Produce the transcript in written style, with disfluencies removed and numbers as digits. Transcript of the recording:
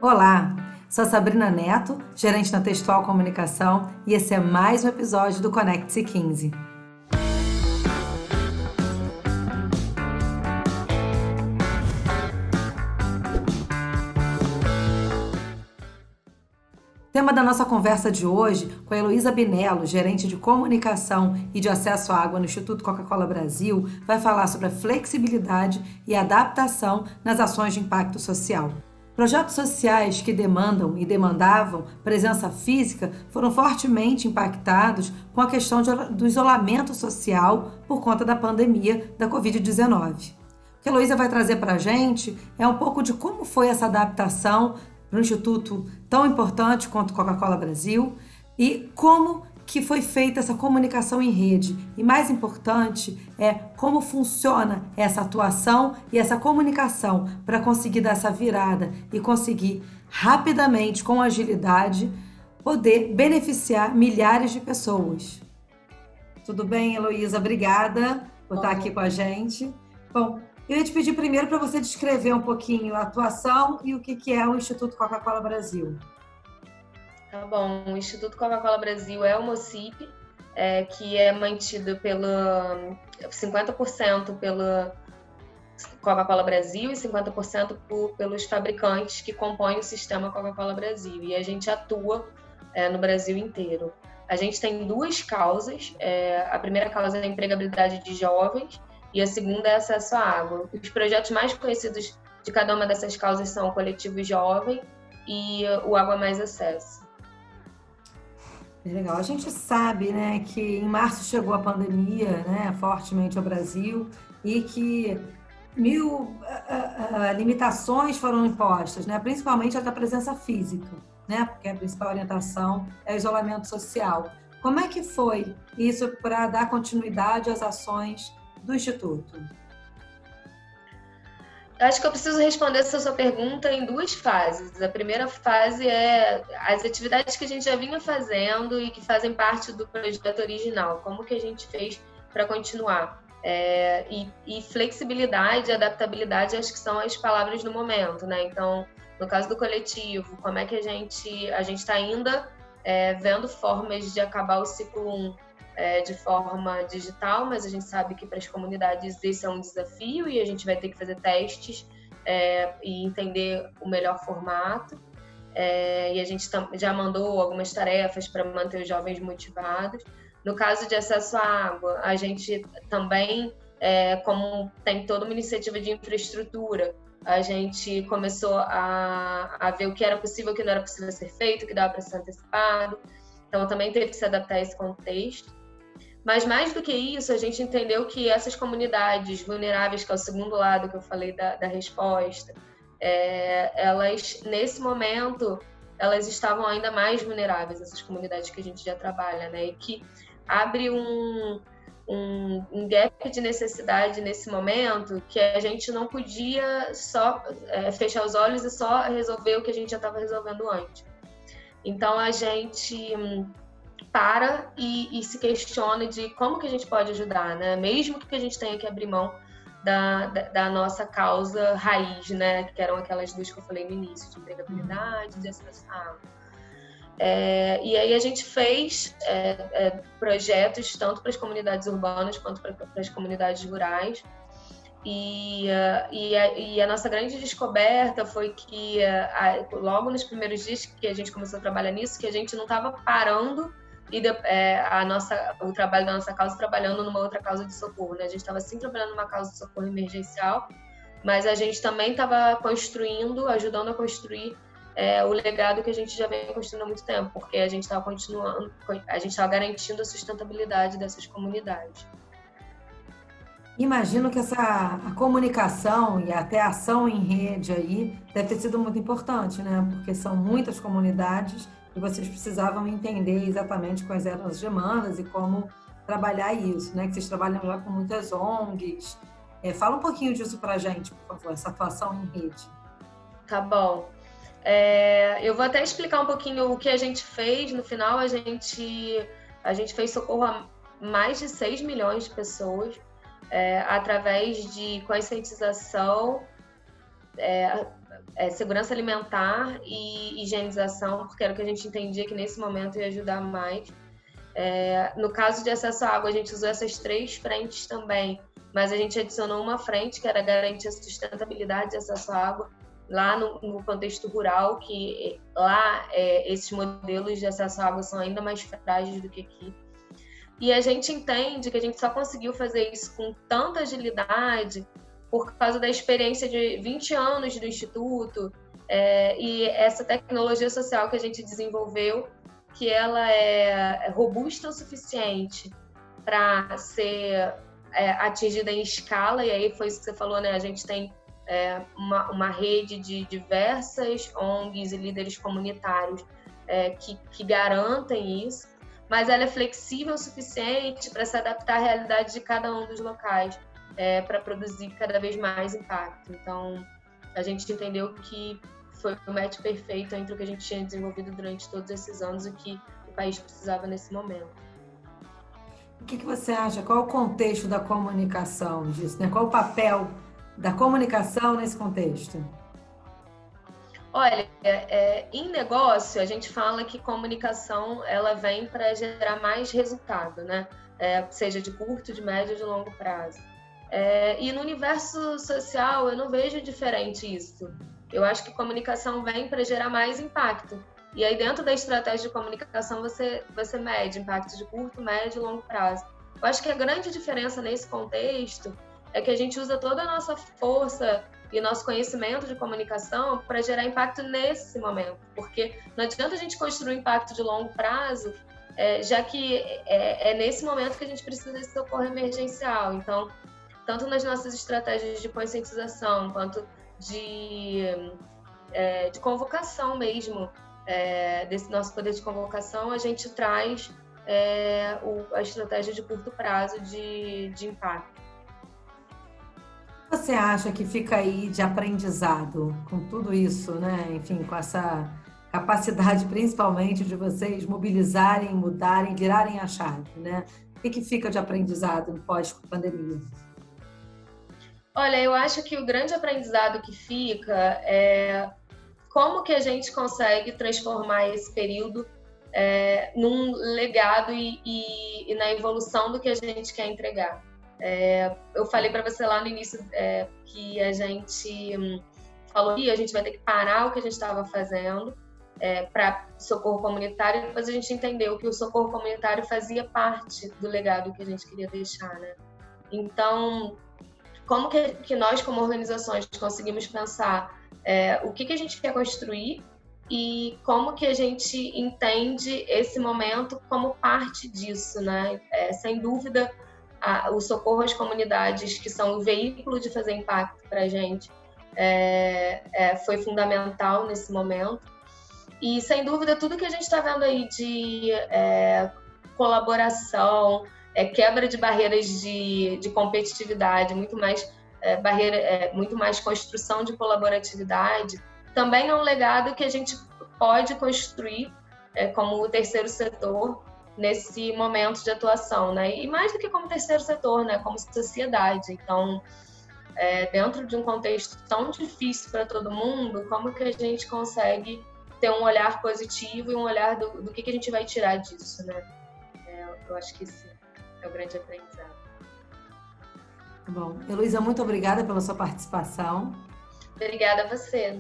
Olá, sou a Sabrina Neto, gerente na Textual Comunicação, e esse é mais um episódio do Conecte-se 15. O tema da nossa conversa de hoje, com a Heloísa Binello, gerente de comunicação e de acesso à água no Instituto Coca-Cola Brasil, vai falar sobre a flexibilidade e adaptação nas ações de impacto social. Projetos sociais que demandam e demandavam presença física foram fortemente impactados com a questão do isolamento social por conta da pandemia da Covid-19. O que a Heloísa vai trazer para a gente é um pouco de como foi essa adaptação para um instituto tão importante quanto Coca-Cola Brasil e como que foi feita essa comunicação em rede. E mais importante é como funciona essa atuação e essa comunicação para conseguir dar essa virada e conseguir rapidamente, com agilidade, poder beneficiar milhares de pessoas. Tudo bem, Heloísa? Obrigada por estar aqui com a gente. Bom, eu ia te pedir primeiro para você descrever um pouquinho a atuação e o que é o Instituto Coca-Cola Brasil. Tá bom, o Instituto Coca-Cola Brasil é uma OCIP, que é mantido pela 50% pela Coca-Cola Brasil e 50% pelos fabricantes que compõem o sistema Coca-Cola Brasil. E a gente atua no Brasil inteiro. A gente tem duas causas. A primeira causa é a empregabilidade de jovens e a segunda é acesso à água. Os projetos mais conhecidos de cada uma dessas causas são o Coletivo Jovem e o Água Mais Acesso. Legal. A gente sabe, né, que em março chegou a pandemia, né, fortemente ao Brasil e que limitações foram impostas, né, principalmente a da presença física, né, porque a principal orientação é o isolamento social. Como é que foi isso para dar continuidade às ações do Instituto? Acho que eu preciso responder essa sua pergunta em duas fases. A primeira fase é as atividades que a gente já vinha fazendo e que fazem parte do projeto original. Como que a gente fez para continuar? E flexibilidade e adaptabilidade, acho que são as palavras do momento, né? Então, no caso do coletivo, como é que a gente está ainda vendo formas de acabar o ciclo 1 de forma digital, mas a gente sabe que para as comunidades esse é um desafio e a gente vai ter que fazer testes e entender o melhor formato. E a gente já mandou algumas tarefas para manter os jovens motivados. No caso de acesso à água, a gente também, como tem toda uma iniciativa de infraestrutura, a gente começou a ver o que era possível, o que não era possível ser feito, o que dava para ser antecipado. Então, também teve que se adaptar a esse contexto. Mas, mais do que isso, a gente entendeu que essas comunidades vulneráveis, que é o segundo lado que eu falei da resposta, elas, nesse momento, elas estavam ainda mais vulneráveis, essas comunidades que a gente já trabalha, né? E que abre um gap de necessidade nesse momento que a gente não podia só fechar os olhos e só resolver o que a gente já estava resolvendo antes. Então, a gente para e se questiona de como que a gente pode ajudar, né? Mesmo que a gente tenha que abrir mão da nossa causa raiz, né? Que eram aquelas duas que eu falei no início, de empregabilidade, de acesso à água. E aí a gente fez projetos tanto para as comunidades urbanas quanto para as comunidades rurais. E a nossa grande descoberta foi que logo nos primeiros dias que a gente começou a trabalhar nisso, que a gente não estava parando o trabalho da nossa causa trabalhando numa outra causa de socorro, né? A gente estava sim trabalhando numa causa de socorro emergencial, mas a gente também estava ajudando a construir o legado que a gente já vem construindo há muito tempo, porque a gente estava garantindo a sustentabilidade dessas comunidades. Imagino que a comunicação e até a ação em rede aí deve ter sido muito importante, né? Porque são muitas comunidades e vocês precisavam entender exatamente quais eram as demandas e como trabalhar isso, né? Que vocês trabalham já com muitas ONGs. Fala um pouquinho disso para a gente, por favor, essa atuação em rede. Tá bom. Eu vou até explicar um pouquinho o que a gente fez. No final, a gente fez socorro a mais de 6 milhões de pessoas através de conscientização, segurança alimentar e higienização, porque era o que a gente entendia que nesse momento ia ajudar mais. No caso de acesso à água, a gente usou essas 3 frentes também, mas a gente adicionou uma frente que era garantir a sustentabilidade de acesso à água, lá no contexto rural, que lá esses modelos de acesso à água são ainda mais frágeis do que aqui. E a gente entende que a gente só conseguiu fazer isso com tanta agilidade por causa da experiência de 20 anos do Instituto, e essa tecnologia social que a gente desenvolveu, que ela é robusta o suficiente para ser atingida em escala, e aí foi isso que você falou, né? A gente tem uma rede de diversas ONGs e líderes comunitários que garantem isso, mas ela é flexível o suficiente para se adaptar à realidade de cada um dos locais, para produzir cada vez mais impacto. Então, a gente entendeu que foi o match perfeito entre o que a gente tinha desenvolvido durante todos esses anos e o que o país precisava nesse momento. O que você acha? Qual é o contexto da comunicação disso, né? Qual o papel da comunicação nesse contexto? Olha, em negócio, a gente fala que comunicação ela vem para gerar mais resultado, né? Seja de curto, de médio ou de longo prazo. E no universo social, eu não vejo diferente isso. Eu acho que comunicação vem para gerar mais impacto. E aí, dentro da estratégia de comunicação, você mede impacto de curto, médio e longo prazo. Eu acho que a grande diferença nesse contexto é que a gente usa toda a nossa força e nosso conhecimento de comunicação para gerar impacto nesse momento. Porque não adianta a gente construir impacto de longo prazo, já que é nesse momento que a gente precisa desse socorro emergencial. Então, tanto nas nossas estratégias de conscientização, quanto de convocação mesmo, desse nosso poder de convocação, a gente traz a estratégia de curto prazo de impacto. O que você acha que fica aí de aprendizado com tudo isso, né? Enfim, com essa capacidade principalmente de vocês mobilizarem, mudarem, virarem a chave, né? O que fica de aprendizado no pós-pandemia? Olha, eu acho que o grande aprendizado que fica é como que a gente consegue transformar esse período num legado e na evolução do que a gente quer entregar. Eu falei para você lá no início que a gente falou que a gente vai ter que parar o que a gente estava fazendo para socorro comunitário, e depois a gente entendeu que o socorro comunitário fazia parte do legado que a gente queria deixar, né? Então, como que nós, como organizações, conseguimos pensar o que a gente quer construir e como que a gente entende esse momento como parte disso, né? Sem dúvida, o socorro às comunidades, que são o veículo de fazer impacto para a gente, foi fundamental nesse momento. E, sem dúvida, tudo que a gente está vendo aí de colaboração, quebra de barreiras de competitividade, muito mais muito mais construção de colaboratividade, também é um legado que a gente pode construir como o terceiro setor nesse momento de atuação, né? E mais do que como terceiro setor, né? Como sociedade. Então, dentro de um contexto tão difícil para todo mundo, como que a gente consegue ter um olhar positivo e um olhar do que a gente vai tirar disso, né? Eu acho que esse é o grande aprendizado. Bom, Heloísa, muito obrigada pela sua participação. Obrigada a você.